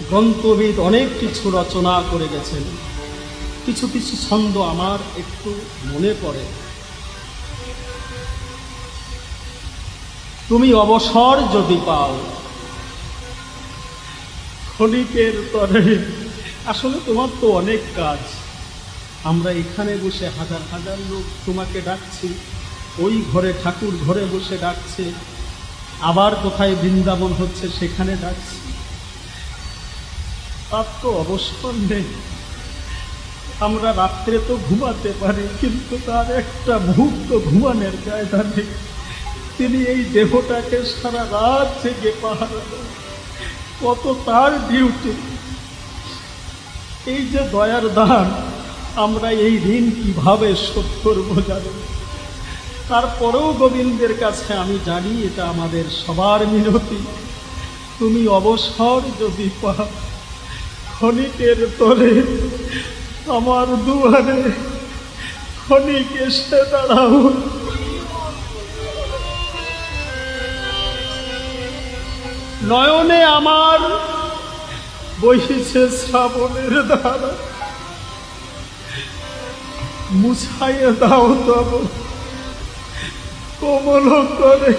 গ্রন্থবিদ অনেক কিছু রচনা করে গেছেন। কিছু কিছু ছন্দ আমার একটু মনে পড়ে। তুমি অবসর যদি পাও ক্ষণিকের তরে। আসলে তোমার তো অনেক কাজ। আমরা এখানে বসে হাজার হাজার লোক তোমাকে ডাকছি, ওই ঘরে ঠাকুর ঘরে বসে ডাকছে, আবার কোথায় বৃন্দাবন হচ্ছে সেখানে ডাকছি। তার তো অবসর নেই। আমরা রাত্রে তো ঘুমাতে পারি, কিন্তু তার একটা মুহূর্ত ঘুমানোর জায়গা নেই। তিনি এই দেহটাকে সারা রাত জেগে পাহারা দেন, কত তার ডিউটি। এই যে দয়ার দান, আমরা এই ঋণ কিভাবে শোধ করবো জানেন? তারপরেও গোবিন্দের কাছে আমি জানি এটা আমাদের সবার মিনতি। তুমি অবসর যদি পাও ক্ষণিকের তরে আমার দুয়ারে ক্ষণিক এসে দাঁড়াও। নয়নে আমার বহিছে শ্রাবণের ধারা, মুছাইয়ে দাও তব কোমল করে।